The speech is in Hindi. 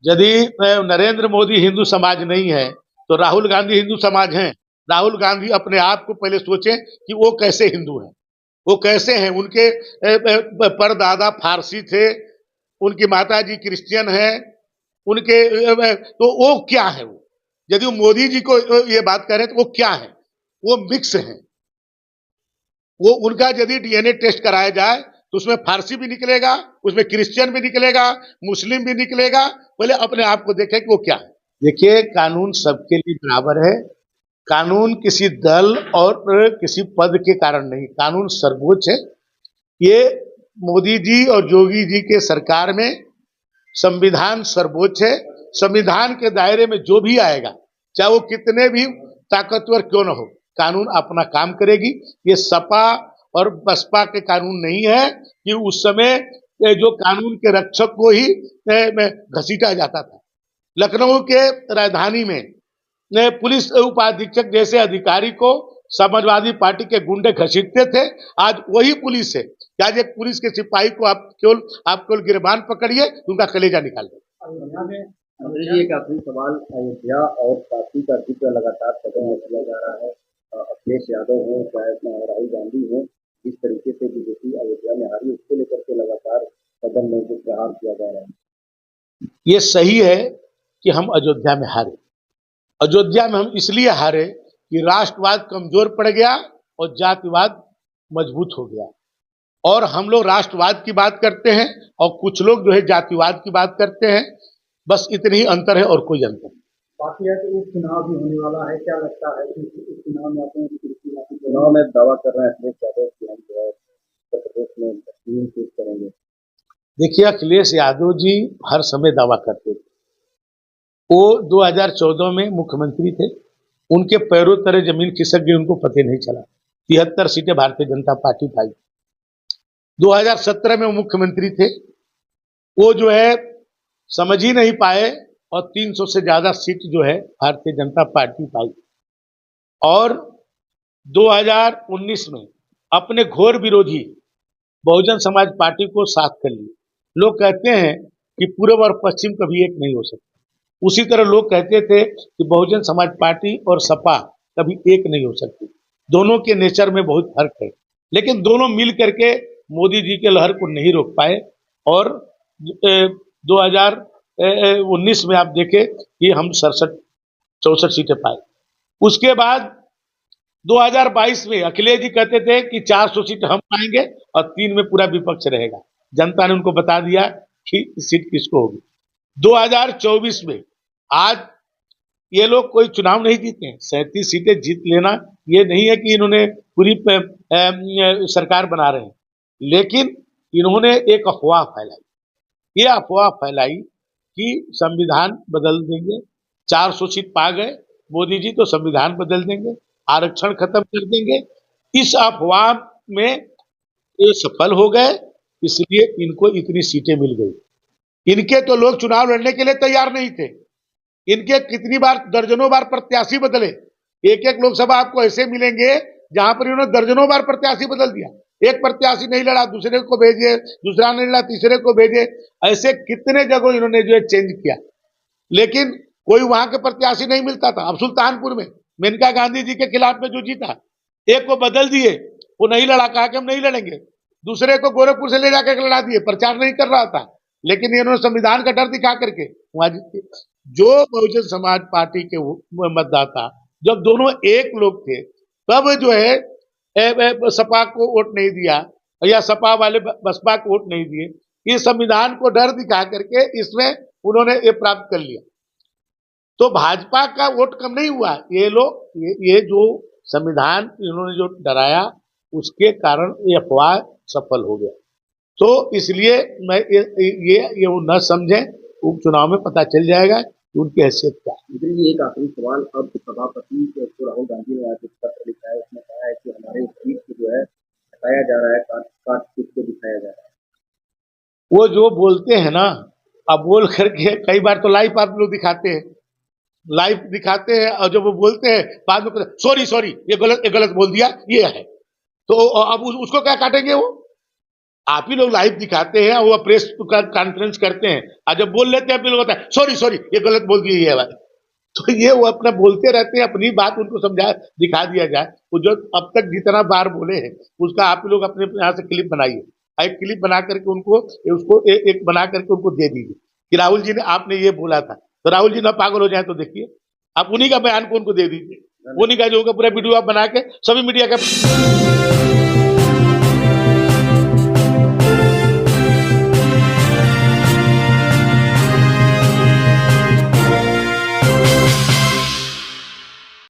यदि नरेंद्र मोदी हिंदू समाज नहीं है तो राहुल गांधी हिंदू समाज हैं। राहुल गांधी अपने आप को पहले सोचें कि वो कैसे हिंदू हैं, वो कैसे हैं। उनके परदादा फारसी थे, उनकी माताजी क्रिश्चियन है, उनके तो वो क्या है वो। यदि वो मोदी जी को ये बात करें तो वो क्या है, वो मिक्स है। वो उनका यदि डीएनए टेस्ट कराया जाए तो उसमें फारसी भी निकलेगा, उसमें क्रिश्चियन भी निकलेगा, मुस्लिम भी निकलेगा। पहले अपने आप को देखें कि वो क्या है। देखिए, कानून सबके लिए बराबर है। कानून किसी दल और किसी पद के कारण नहीं, कानून सर्वोच्च है। ये मोदी जी और योगी जी के सरकार में संविधान सर्वोच्च है। संविधान के दायरे में जो भी आएगा, चाहे वो कितने भी ताकतवर क्यों न हो, कानून अपना काम करेगी। ये सपा और बसपा के कानून नहीं है कि उस समय जो कानून के रक्षक को ही घसीटा जाता था। लखनऊ के राजधानी में पुलिस उपाधीक्षक जैसे अधिकारी को समाजवादी पार्टी के गुंडे घसीटते थे, आज वही पुलिस है। आज एक पुलिस के सिपाही को आप केवल गिरबान पकड़िए, उनका कलेजा निकाल दे। एक आखिरी सवाल, अयोध्या और काशी का जिक्र लगातार सदन में किया जा रहा है। अखिलेश यादव हो चाहे राहुल गांधी हो, जिस तरीके से बीजेपी अयोध्या में हारी, उसको लेकर के लगातार सदन में जो प्रहार किया जा रहा है। ये सही है कि हम अयोध्या में हारे। अयोध्या में हम इसलिए हारे कि राष्ट्रवाद कमजोर पड़ गया और जातिवाद मजबूत हो गया। और हम लोग राष्ट्रवाद की बात करते हैं और कुछ लोग जो है जातिवाद की बात करते हैं। बस इतनी ही अंतर है और कोई अंतर नहीं। बाकी है कि उपचुनाव भी होने वाला है, क्या लगता है कि उपचुनाव में अपने चुनाव में दावा कर रहे हैं अखिलेश यादव की हम जो है उत्तर प्रदेश में टीम पेश करेंगे। देखिए, अखिलेश यादव जी हर समय दावा करते थे। वो 2014 में मुख्यमंत्री थे, उनके पैरों तले जमीन खिसक गई, उनको पता नहीं चला। 73 सीटें भारतीय जनता पार्टी पाई। 2017 में वो मुख्यमंत्री थे, वो जो है समझ ही नहीं पाए और 300 से ज्यादा सीट जो है भारतीय जनता पार्टी पाई। और 2019 में अपने घोर विरोधी बहुजन समाज पार्टी को साथ कर लिए। लोग कहते हैं कि पूर्व और पश्चिम कभी एक नहीं हो सकता, उसी तरह लोग कहते थे कि बहुजन समाज पार्टी और सपा कभी एक नहीं हो सकती। दोनों के नेचर में बहुत फर्क है, लेकिन दोनों मिल करके मोदी जी के लहर को नहीं रोक पाए। और 2019 में आप देखें कि हम 64 सीटें पाए। उसके बाद 2022 में अखिलेश जी कहते थे कि 400 सीट हम पाएंगे और 3 में पूरा विपक्ष रहेगा। जनता ने उनको बता दिया कि सीट किसको होगी। 2024 में आज ये लोग कोई चुनाव नहीं जीते हैं। 37 सीटें जीत लेना ये नहीं है कि इन्होंने पूरी सरकार बना रहे हैं, लेकिन इन्होंने एक अफवाह फैलाई। ये अफवाह फैलाई कि संविधान बदल देंगे, 400 सीट पा गए मोदी जी तो संविधान बदल देंगे, आरक्षण खत्म कर देंगे। इस अफवाह में ये सफल हो गए, इसलिए इनको इतनी सीटें मिल गई। इनके तो लोग चुनाव लड़ने के लिए तैयार नहीं थे। इनके कितनी बार, दर्जनों बार प्रत्याशी बदले। एक एक लोकसभा आपको ऐसे मिलेंगे जहां पर इन्होंने दर्जनों बार प्रत्याशी बदल दिया। एक प्रत्याशी नहीं लड़ा, दूसरे को भेजे, दूसरा नहीं लड़ा, तीसरे को भेजे। ऐसे कितने जगह इन्होंने जो है चेंज किया, लेकिन कोई वहां के प्रत्याशी नहीं मिलता था। अब सुल्तानपुर में मेनका गांधी जी के खिलाफ में जो जीता, एक को बदल दिए, वो नहीं लड़ा, कहा कि हम नहीं लड़ेंगे। दूसरे को गोरखपुर से ले जाकर लड़ा दिए, प्रचार नहीं कर रहा था, लेकिन इन्होंने संविधान का डर दिखा करके वहां जीते। जो बहुजन समाज पार्टी के मतदाता, जब दोनों एक लोग थे, तब जो है सपा को वोट नहीं दिया या सपा वाले बसपा को वोट नहीं दिए। ये संविधान को डर दिखा करके इसमें उन्होंने ये प्राप्त कर लिया। तो भाजपा का वोट कम नहीं हुआ। ये लोग ये जो संविधान इन्होंने जो डराया, उसके कारण ये अफवाह सफल हो गया। तो इसलिए मैं ये वो न समझें, उपचुनाव में पता चल जाएगा कि उनकी हैसियत क्या है। एक आखिरी सवाल, अब सभापति को राहुल गांधी ने आज एक पत्र लिखा है, उसमें कहा है कि हमारे सीट को जो है हटाया जा रहा है, काट पीट के दिखाया जा रहा है। वो जो बोलते हैं ना, अब बोल करके कई बार तो लाइव आप लोग दिखाते हैं, लाइव दिखाते हैं और जब वो बोलते हैं बाद में सॉरी ये गलत बोल दिया, ये है। तो अब उसको क्या काटेंगे वो? आप ही लोग लाइव दिखाते हैं, वो प्रेस कॉन्फ्रेंस करते हैं, और जब बोल लेते हैं आप लोग होता है सॉरी सॉरी ये गलत बोल दिए ये भाई। तो ये वो अपना बोलते रहते हैं, अपनी बात उनको समझा दिखा दिया जाए। वो जो अब तक जितना बार बोले हैं उसका आप लोग अपने यहाँ से क्लिप बनाइए, एक क्लिप बना करके उनको उसको एक बना करके उनको दे दीजिए कि राहुल जी ने आपने ये बोला था। तो राहुल जी ना पागल हो जाए तो देखिए, आप उन्हीं का बयान को उनको दे दीजिए, उन्हीं का जो होगा पूरा वीडियो आप बना के सभी मीडिया का